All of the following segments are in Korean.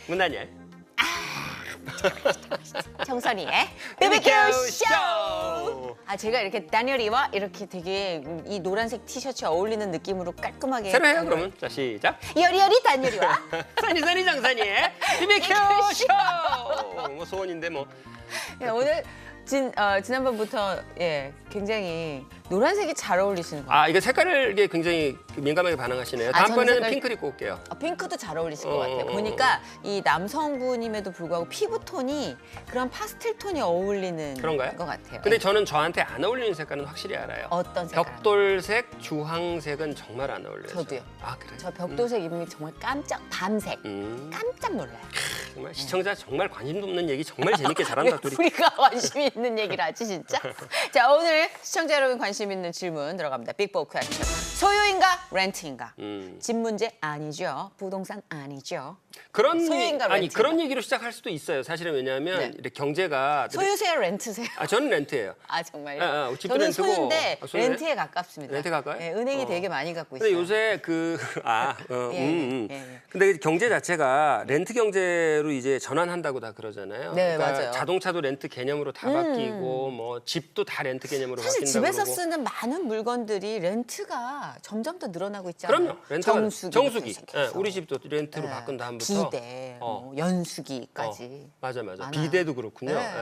문다니엘 정선이의 BBQ 쇼. 제가 이렇게 다니엘이와 이렇게 되게 이 노란색 티셔츠에 어울리는 느낌으로 깔끔하게 새로 해요 그러면. 자 시작. 여리여리 다니엘이와 선이 정선이의 BBQ 쇼. 뭐 소원인데 뭐. 오늘 지난번부터 굉장히 노란색이 잘 어울리시는 것 같아요. 이거 색깔을 이게 굉장히 민감하게 반응하시네요. 저는 다음번에는 색깔- 핑크를 입고 올게요. 핑크도 잘 어울리실 것 같아요. 보니까 이 남성분임에도 불구하고 피부톤이 그런 파스텔 톤이 어울리는 그런가요? 것 같아요. 근데 저는 저한테 안 어울리는 색깔은 확실히 알아요. 어떤 색깔? 벽돌색, 주황색은 정말 안 어울려요. 저도요. 그래요? 저 벽돌색 입으면 정말 밤색 깜짝 놀라요. 정말 시청자 정말 관심도 없는 얘기 정말 재밌게 잘한다 둘이. 우리가 관심 있는 얘기를 하지 진짜. 자, 오늘 시청자 여러분 관심 있는 질문 들어갑니다. 빅보크 퀘스천. 소유인가 렌트인가? 집 문제 아니죠. 부동산 아니죠. 그런 소유인가 렌트인가? 그런 얘기로 시작할 수도 있어요. 사실은 왜냐하면 네. 이렇게 경제가 소유세요, 렌트세요? 저는 렌트예요. 정말요? 집도 저는 렌트고, 소유인데 소유네? 렌트에 가깝습니다. 렌트에 가까워요? 네, 은행이 되게 많이 갖고 근데 있어요. 요새 예. 근데 경제 자체가 렌트 경제로 이제 전환한다고 다 그러잖아요. 네, 그러니까 맞아요. 자동차도 렌트 개념으로 다 바뀌고 뭐 집도 다 렌트 개념으로 사실 바뀐다고 집에서 그러고. 쓰는 많은 물건들이 렌트가 점점 더 늘어나고 있잖아요. 그럼요. 렌트가 정수기. 우리 집도 렌트로 바꾼 다음부터 비대, 뭐 연수기까지. 맞아. 많아요. 비대도 그렇군요. 네.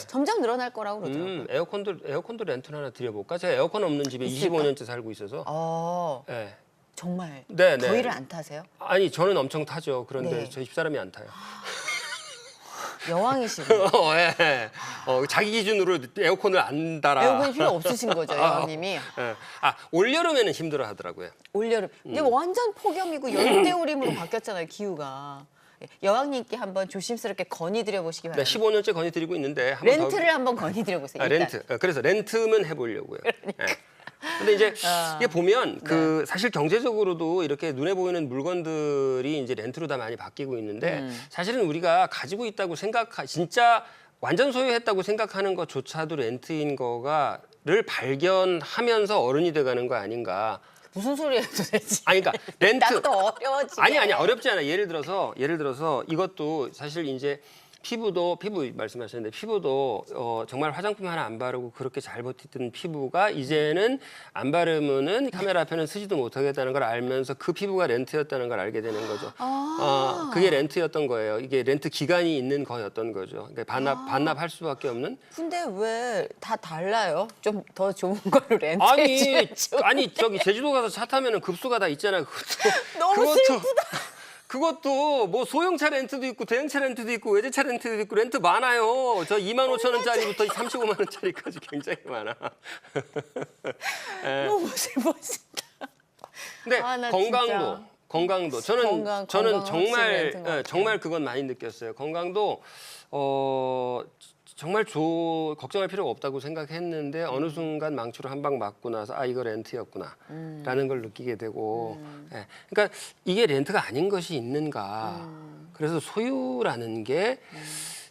점점 늘어날 거라고 그러더라고요. 에어컨도 렌트를 하나 드려볼까? 제가 에어컨 없는 집에 있을까? 25년째 살고 있어서. 예. 정말 네. 더위를 안 타세요? 아니 저는 엄청 타죠. 그런데 네. 저희 집사람이 안 타요. 여왕이시군요. 예. 자기 기준으로 에어컨을 안 달아. 에어컨이 필요 없으신 거죠, 여왕님이. 예. 올 여름에는 힘들어 하더라고요. 올여름. 이제 완전 폭염이고 열대우림으로 바뀌었잖아요, 기후가. 여왕님께 한번 조심스럽게 건의드려 보시기 네, 바랍니다. 15년째 건의드리고 있는데 한번 렌트를 한번 건의드려 보세요. 일단. 렌트. 그래서 렌트만 해보려고요. 예. 근데 이제 이게 보면 사실 경제적으로도 이렇게 눈에 보이는 물건들이 이제 렌트로 다 많이 바뀌고 있는데 사실은 우리가 가지고 있다고 진짜 완전 소유했다고 생각하는 것조차도 렌트인 거가를 발견하면서 어른이 돼가는 거 아닌가. 무슨 소리예요, 도대체? 그러니까 렌트. 나도 어려워지게. 아니 어렵지 않아. 예를 들어서 이것도 사실 이제 피부 말씀하셨는데 피부도 정말 화장품 하나 안 바르고 그렇게 잘 버티던 피부가 이제는 안 바르면은 카메라 앞에는 쓰지도 못하겠다는 걸 알면서 그 피부가 렌트였다는 걸 알게 되는 거죠. 그게 렌트였던 거예요. 이게 렌트 기간이 있는 거였던 거죠. 그러니까 반납할 수밖에 없는. 근데 왜 다 달라요? 좀 더 좋은 걸로 렌트해 주죠. 아니 저기 제주도 가서 차 타면은 급수가 다 있잖아요. 너무 슬프다. 그것도 뭐 소형차 렌트도 있고 대형차 렌트도 있고 외제차 렌트도 있고 렌트 많아요. 저 25,000원짜리부터 35만 원짜리까지 굉장히 많아. 너무 슬퍼진다. 근데 나 건강도 저는 건강 정말 렌트인 것 같아요. 정말 그건 많이 느꼈어요. 건강도 정말 걱정할 필요가 없다고 생각했는데 어느 순간 망치로 한 방 맞고 나서 이거 렌트였구나라는 걸 느끼게 되고, 그러니까 이게 렌트가 아닌 것이 있는가. 그래서 소유라는 게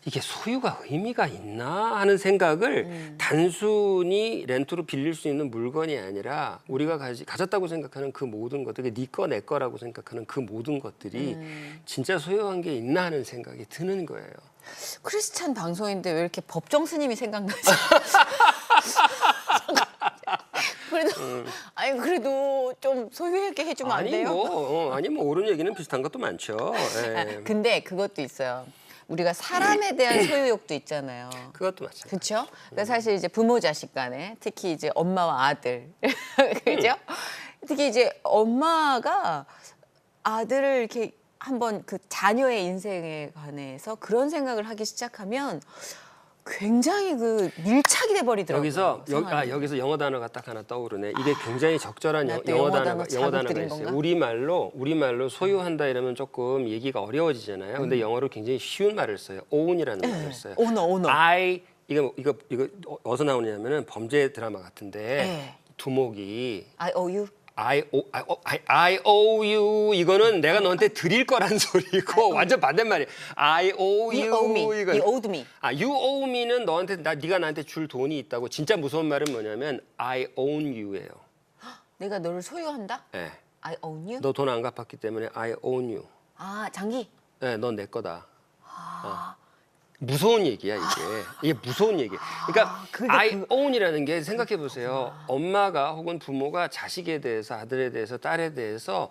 이게 소유가 의미가 있나 하는 생각을 단순히 렌트로 빌릴 수 있는 물건이 아니라 우리가 가졌다고 생각하는 그 모든 것들, 네 거 내 거라고 생각하는 그 모든 것들이 진짜 소유한 게 있나 하는 생각이 드는 거예요. 크리스찬 방송인데 왜 이렇게 법정 스님이 생각나지? 그래도 좀 소유하게 해주면 안 돼요? 아니 뭐 옳은 얘기는 비슷한 것도 많죠. 예. 근데 그것도 있어요. 우리가 사람에 대한 소유욕도 있잖아요. 그것도 맞아요. 그렇죠? 그러니까 사실 이제 부모 자식 간에 특히 이제 엄마와 아들, 그죠? 특히 이제 엄마가 아들을 이렇게 한번 그 자녀의 인생에 관해서 그런 생각을 하기 시작하면 굉장히 그 밀착이 돼 버리더라고요. 여기서 영어 단어가 딱 하나 떠오르네. 이게 굉장히 적절한 나 또 영어 영어 단어가 자극들인 있어요. 건가? 우리말로 소유한다 이러면 조금 얘기가 어려워지잖아요. 근데 영어로 굉장히 쉬운 말을 써요. own이라는 말을 써요. 오너. 이거 어디서 나오냐면은 범죄 드라마 같은데 네. 두목이 I owe you. I owe you 이거는 내가 너한테 드릴 거란 소리고 완전 반대말이야. I owe you. You owe me. 이거. You owed me. You owe me는 네가 나한테 줄 돈이 있다고. 진짜 무서운 말은 뭐냐면 I own you예요. 내가 너를 소유한다? 네. I own you? 너 돈 안 갚았기 때문에 I own you. 장기. 네, 넌 내 거다. 무서운 얘기야 이게 무서운 얘기. 그러니까 I own이라는 게 생각해 보세요. 엄마가 혹은 부모가 자식에 대해서 아들에 대해서 딸에 대해서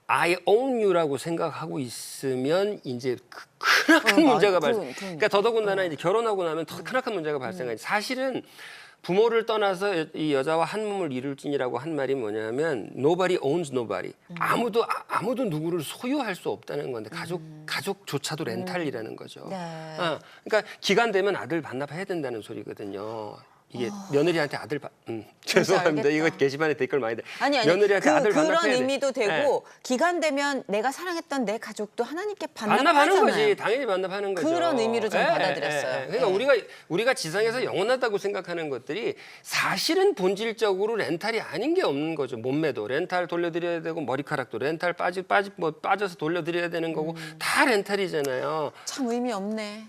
I own you라고 생각하고 있으면 이제 크나큰 문제가 발생. 그러니까 더더군다나 이제 결혼하고 나면 더 크나큰 문제가 발생하지. 사실은 부모를 떠나서 이 여자와 한 몸을 이룰진이라고 한 말이 뭐냐면 nobody owns nobody. 아무도 누구를 소유할 수 없다는 건데 가족조차도 렌탈이라는 거죠. 네. 그러니까 기간 되면 아들 반납해야 된다는 소리거든요. 이게 며느리한테 아들 죄송합니다. 알겠다. 이거 게시판에 댓글 많이 돼. 아니 며느리한테 아들 그런 반납해야 돼. 의미도 되고 네. 기간 되면 내가 사랑했던 내 가족도 하나님께 반납하는 반납하잖아요. 거지. 당연히 반납하는 거죠. 그런 의미로 좀 받아들였어요. 그러니까 예. 우리가 지상에서 영원하다고 생각하는 것들이 사실은 본질적으로 렌탈이 아닌 게 없는 거죠. 몸매도 렌탈 돌려드려야 되고 머리카락도 렌탈 빠져서 돌려드려야 되는 거고 다 렌탈이잖아요. 참 의미 없네.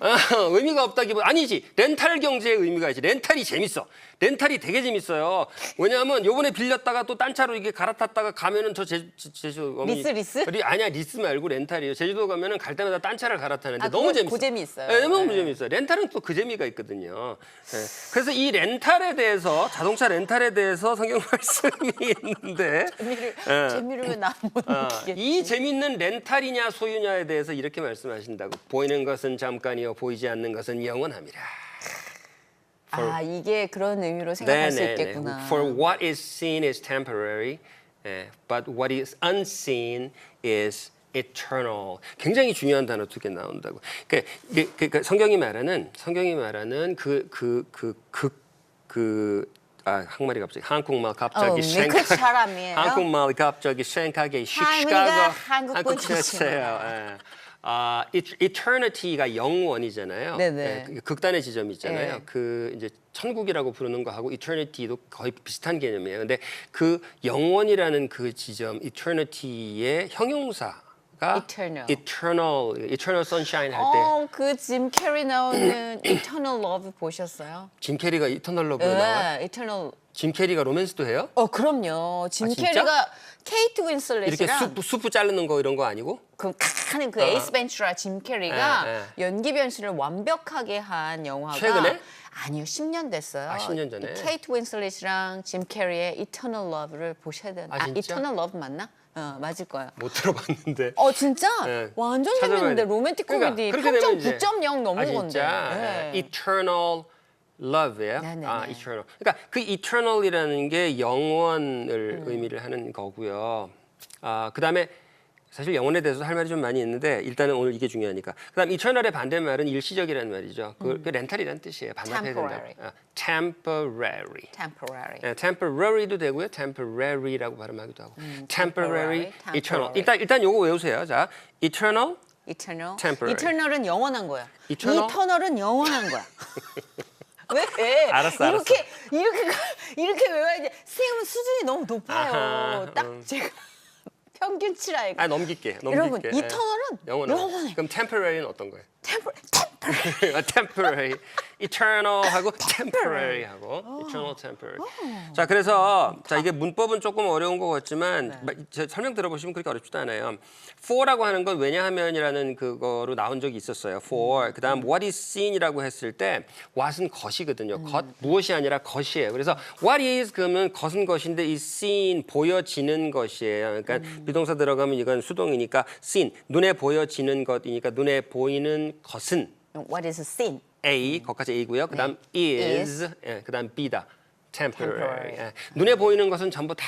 의미가 없다기보다 아니지. 렌탈 경제의 의미가 있지. 렌탈이 재밌어. 렌탈이 되게 재밌어요. 왜냐하면 요번에 빌렸다가 또 딴 차로 이게 갈아탔다가 가면은 저 제주도 리스? 아니야 리스 말고 렌탈이에요. 제주도 가면은 갈 때마다 딴 차를 갈아타는데 그거 너무 재밌어. 그 재미 있어요. 네, 너무 재밌어요. 렌탈은 또 그 재미가 있거든요. 네. 그래서 이 렌탈에 대해서 자동차 렌탈에 대해서 성경 말씀이 있는데 재미를 왜 나는 못 느끼겠지? 이 재밌는 렌탈이냐 소유냐에 대해서 이렇게 말씀하신다고. 보이는 것은 잠깐이요 보이지 않는 것은 영원함이라. 이게 그런 의미로 생각할 수 있겠구나. For what is seen is temporary, but what is unseen is eternal. 굉장히 중요한 단어 두 개 나온다고. 그러니까 성경이 말하는 항말이 갑자기 한국말 갑자기 그 사람이에요. 한국말이 갑자기 생각이 할머니가 한국 분이세요. eternity가 영원이잖아요. 네네. 극단의 지점이 있잖아요. 네. 그 이제 천국이라고 부르는 거하고 eternity도 거의 비슷한 개념이에요. 근데 그 영원이라는 그 지점, eternity의 형용사가 eternal sunshine 할 때. 그 짐 캐리 나오는 Eternal Love 보셨어요? 짐 캐리가 eternal love에 나와요? 네, Eternal. 짐 캐리가 로맨스도 해요? 그럼요. 짐 진짜? 캐리가 케이트 이렇게 윈슬렛이랑 수프 자르는 거 이런 거 아니고? 하는 그 에이스 벤츄라 짐 캐리가 연기 변신을 완벽하게 한 영화가 최근에? 아니요, 10년 됐어요. 10년 전에? 이 케이트 윈슬렛이랑 짐 캐리의 Eternal Love를 보셔야 되는데. 진짜? Eternal Love 맞나? 맞을 거예요. 못 들어봤는데. 진짜? 네. 완전 찾아봐야 재밌는데 돼. 로맨틱 그러니까 코미디 그렇게 평점 되면 이제- 9.0 넘은 건데. 진짜? 네. eternal love예요. 네네네. eternal. 그러니까 그 eternal이라는 게 영원을 의미를 하는 거고요. 그다음에 사실 영혼에 대해서 할 말이 좀 많이 있는데 일단은 오늘 이게 중요하니까. 그다음 eternal의 반대말은 일시적이라는 말이죠. 그 렌탈이라는 뜻이에요. 반납해야 된다. temporary. Temporary. temporary도 되고요. temporary라고 발음하기도 하고. temporary, temporary. eternal. 일단 요거 외우세요. 자, eternal, Eternal. Temporary. Eternal은 영원한 거야. Eternal? Eternal은 영원한 거야. 왜? 알았어. 이렇게 외워야지. 선생님은 수준이 너무 높아요. 아하, 딱 제가 평균치라 이거. 넘길게. 여러분, 예. eternal은 영원해. 그럼 temporary는 어떤 거예요? Temporary. temporary, eternal하고 temporary하고 eternal, temporary. 자, 그래서 자 이게 문법은 조금 어려운 것 같지만 제 설명 들어보시면 그렇게 어렵지도 않아요. for라고 하는 건 왜냐하면이라는 그거로 나온 적이 있었어요. for. 그다음 what is seen이라고 했을 때 what은 것이거든요. 것 무엇이 아니라 것이에요. 그래서 what is 그러면 것은 것인데 is seen 보여지는 것이에요. 그러니까 비동사 들어가면 이건 수동이니까 seen 눈에 보여지는 것이니까 눈에 보이는 것은 What is seen? A, 거기까지 A고요. 그다음 is, 그다음 B다. temporary. Temporary. 눈에 보이는 것은 전부 다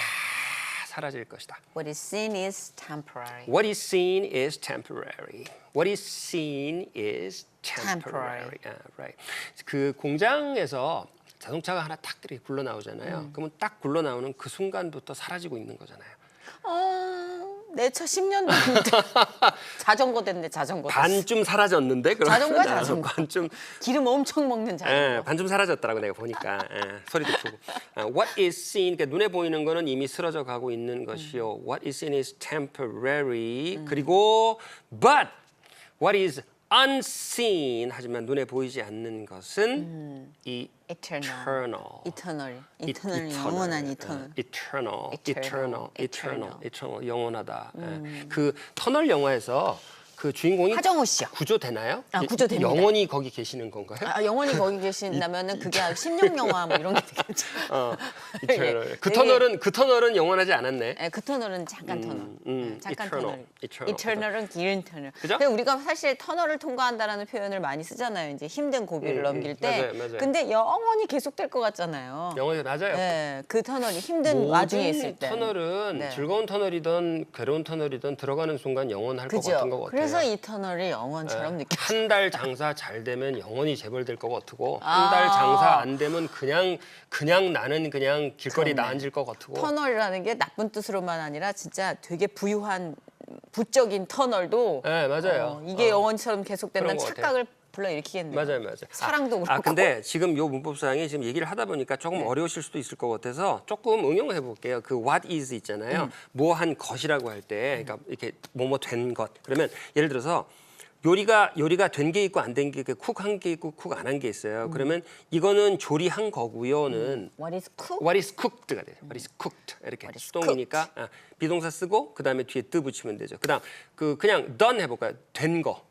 사라질 것이다. What is seen is temporary. What is seen is temporary. What is seen is temporary. Temporary. Right. 그 공장에서 자동차가 하나 딱 이렇게 굴러 나오잖아요. 그러면 딱 굴러 나오는 그 순간부터 사라지고 있는 거잖아요. 내 차 10년 됐는데 자전거 됐네, 자전거 됐어. 반쯤 사라졌는데 그럼 자전거야, 자전거. 반쯤 기름 엄청 먹는 자전거. 반쯤 사라졌더라고 내가 보니까 소리도 크고. What is seen, 그러니까 눈에 보이는 거는 이미 쓰러져 가고 있는 것이요. What is seen is temporary. 그리고 but what is unseen, 하지만 눈에 보이지 않는 것은 이 eternal. Eternal, 영원한 eternal. eternal, 영원하다. 그 터널 영화에서 그 주인공이 하정우 씨요. 구조되나요? 아, 구조됩니다. 영원히 거기 계시는 건가요? 영원히 거기 계신다면은 그게 10년 영화 뭐 이런 게 되겠죠. 이터널. 되게- 그 터널은 영원하지 않았네. 네, 그 터널은 잠깐 터널. 잠깐 eternal, 터널. 이터널은 긴 터널. 그죠? 근데 우리가 사실 터널을 통과한다라는 표현을 많이 쓰잖아요. 이제 힘든 고비를 넘길 때. 맞아요. 근데 영원히 계속될 것 같잖아요. 영원히 맞아요. 네, 그 터널이 힘든 와중에 있을 때. 터널은 네. 즐거운 터널이든 괴로운 터널이든 들어가는 순간 영원할 것 같은 것 그죠? 같아요. 그래서 이 터널이 영원처럼 느껴. 한 달 장사 잘 되면 영원히 재벌될 것 같고 아. 한 달 장사 안 되면 그냥 나는 그냥 길거리 그렇네. 나앉을 것 같고. 터널이라는 게 나쁜 뜻으로만 아니라 진짜 되게 부유한 부적인 터널도 네, 맞아요. 이게 영원처럼 계속된다는 그런 것 같아요. 착각을 불러일으키겠네요. 맞아요. 사랑도 그렇고. 근데 지금 요 문법상에 지금 얘기를 하다 보니까 조금 네. 어려우실 수도 있을 것 같아서 조금 응용을 해볼게요. 그 what is 있잖아요. 뭐 한 것이라고 할 때, 그러니까 이렇게 뭐뭐 된 것. 그러면 예를 들어서 요리가 된 게 있고 안 된 게 있고 쿡 한 게 있고 쿡 안 한 게 있어요. 그러면 이거는 조리한 거고요는 What is cook? what is cooked가 돼요. what is cooked 이렇게 What is 수동이니까 비동사 쓰고 그다음에 뒤에 드 붙이면 되죠. 그다음 그냥 done 해볼까요? 된 거,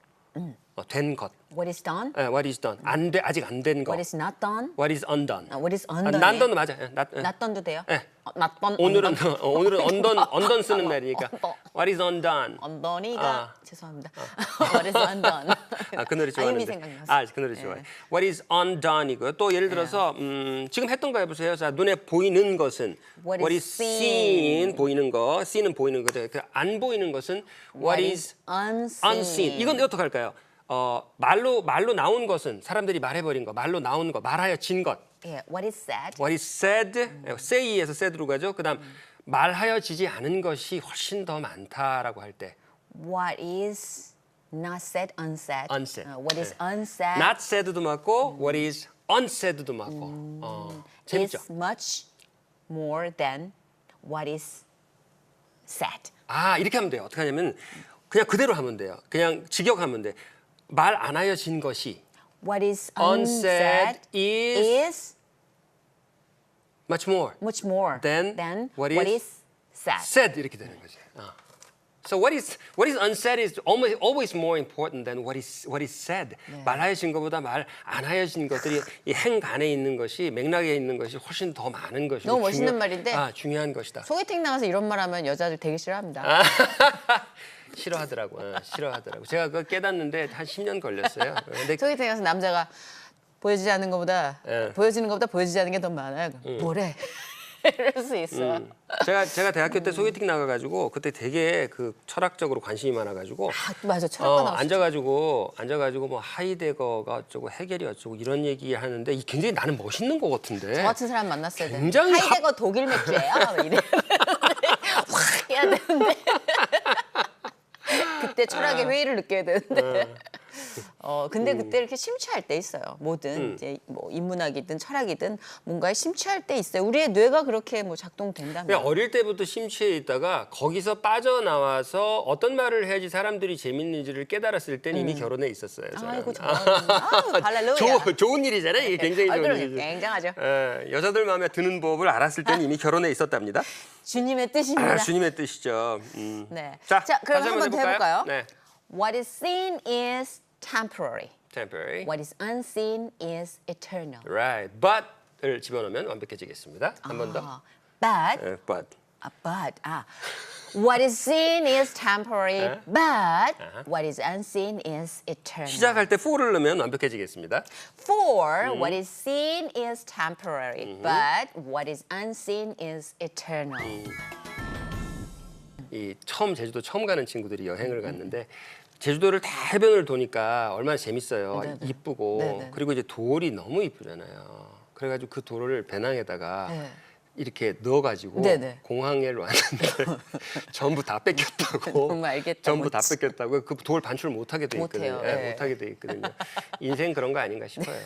된 것. What is done? what is done? 아직 안 된 거. What is not done? What is undone? What is undone? not done 맞아. not done도 돼요? 네. not done. 오늘은 undone 쓰는 날이니까. What is undone? undone이가 죄송합니다. What is undone? 그 노래 좋아하는데. 이름이 생각났어. 그 노래 좋아해. What is undone이고요. 또 예를 들어서 지금 했던 거 해보세요. 자, 눈에 보이는 것은 What is seen 보이는 거. seen은 보이는 거죠. 안 보이는 것은 what is unseen. 이건 어떻게 할까요? 말로 나온 것은 사람들이 말해버린 거, 말로 나온 거, 말하여진 것. 예, what is said? What is said, say에서 said로 가죠. 그다음 말하여지지 않은 것이 훨씬 더 많다라고 할 때, What is not said, unsaid? unsaid. What is unsaid? not said도 맞고, what is unsaid도 맞고. 재밌죠? is much more than what is said. 이렇게 하면 돼요. 어떻게 하냐면 그냥 그대로 하면 돼요. 그냥 직역하면 돼. 말 안 하여진 것이 What is unsaid unsaid is much more much more than what is said. said 이렇게 되는 거죠. So what is unsaid is always more important than what is said. 말하여진 것보다 말 안 하여진 것들이 이 행간에 있는 것이 맥락에 있는 것이 훨씬 더 많은 것이고 너무 멋있는 말인데. 중요한 것이다. 소개팅 나가서 이런 말 하면 여자들 되게 싫어합니다. 싫어하더라고. 제가 그거 깨닫는데 한 10년 걸렸어요. 근데 소개팅 가서 남자가 보여지지 않는 것보다 보여지는 것보다 보여지지 않는 게 더 많아요. 뭐래? 이럴 수 있어요. 제가 대학교 때 소개팅 나가가지고 그때 되게 그 철학적으로 관심이 많아가지고 맞아. 철학과 나왔어. 앉아가지고 뭐 하이데거가 어쩌고 해겔이 어쩌고 이런 얘기 하는데 굉장히 나는 멋있는 것 같은데. 저 같은 사람 만났어야 돼. 굉장히 하이데거 독일 맥주예요. 이래. 확 해야 되는데. 그때 철학의 회의를 느껴야 되는데. 근데 그때 이렇게 심취할 때 있어요. 뭐든 이제 뭐 인문학이든 철학이든 뭔가에 심취할 때 있어요. 우리의 뇌가 그렇게 뭐 작동된다면. 그냥 어릴 때부터 심취해 있다가 거기서 빠져나와서 어떤 말을 해야지 사람들이 재밌는지를 깨달았을 땐 이미 결혼해 있었어요. 저는. 아이고 할렐루야. 좋은 일이잖아요. 이게 굉장히 좋은 그러니까 일이죠. 굉장하죠. 여자들 마음에 드는 법을 알았을 땐 이미 결혼해 있었답니다. 주님의 뜻입니다. 주님의 뜻이죠. 네. 자, 그럼 다시 한번 더 해볼까요? 네. What is seen is temporary. Temporary. What is unseen is eternal. Right. But을 집어넣으면 완벽해지겠습니다. 한 번 더. But, But. What is seen is temporary, but what is unseen is eternal. 시작할 때 for를 넣으면 완벽해지겠습니다. For what is seen is temporary, but what is unseen is eternal. 제주도 처음 가는 친구들이 여행을 갔는데 제주도를 다 해변을 도니까 얼마나 재밌어요. 네네. 이쁘고 네네. 그리고 이제 돌이 너무 이쁘잖아요. 그래가지고 그 돌을 배낭에다가 네. 이렇게 넣어가지고 네네. 공항에 왔는데 전부 다 뺏겼다고. 정말 알겠다, 전부 다 뭔지. 뺏겼다고. 그 돌 반출 못하게 돼 있거든요. 못해요. 네. 못하게 돼 있거든요. 인생 그런 거 아닌가 싶어요.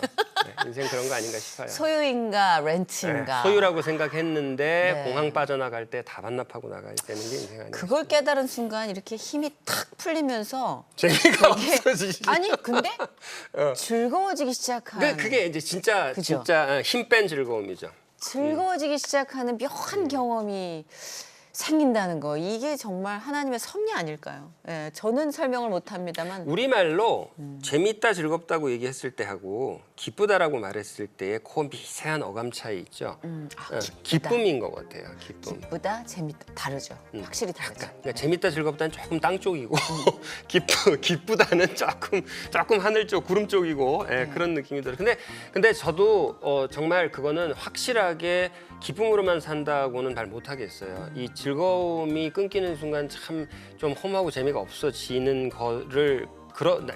인생 그런 거 아닌가 싶어요. 소유인가 렌트인가. 소유라고 생각했는데 네. 공항 빠져나갈 때 다 반납하고 나가야 되는 게 인생 아니에요. 그걸 깨달은 순간 이렇게 힘이 탁 풀리면서 재미가 되게- 없어지지. 아니 근데 즐거워지기 시작한 그게 이제 진짜 그죠? 힘 뺀 즐거움이죠. 즐거워지기 시작하는 묘한 경험이 생긴다는 거 이게 정말 하나님의 섭리 아닐까요? 예, 저는 설명을 못합니다만 우리말로 재밌다 즐겁다고 얘기했을 때 하고 기쁘다라고 말했을 때의 그 미세한 어감 차이 있죠. 기쁨인 것 같아요. 기쁨. 기쁘다 재밌다 다르죠. 확실히 다르죠. 그러니까 재밌다 즐겁다는 조금 땅 쪽이고 기쁘다는 조금 하늘 쪽 구름 쪽이고 예, 그런 느낌이 들어요. 근데 저도 정말 그거는 확실하게 기쁨으로만 산다고는 말 못하겠어요. 이 즐거움이 끊기는 순간 참 좀 험하고 재미가 없어지는 거를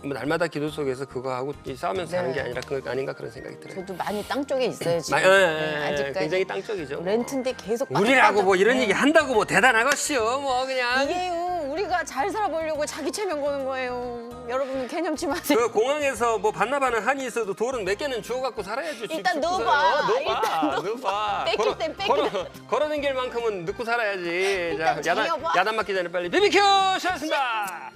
날마다 기도 속에서 그거 하고 싸우면서 사는 게 아니라 그거 아닌가 그런 생각이 들어요. 저도 많이 땅 쪽에 있어요 지금. 아직까지 굉장히 땅 쪽이죠. 렌트인데 계속 우리라고 뭐 이런 네. 얘기 한다고 뭐 대단하겠어요. 뭐 그냥 이게요 우리가 잘 살아보려고 자기 체면 거는 거예요. 여러분 개념치 마세요. 그 공항에서 뭐 반납하는 한이 있어도 돌은 몇 개는 주워 갖고 살아야지. 일단 넣어봐. 넣어봐. 뺏길 땐 뺏기다. 걸어댕길 만큼은 넣고 살아야지. 일단 자, 재워봐. 야단 맞기 전에 빨리 BBQ 시작했습니다.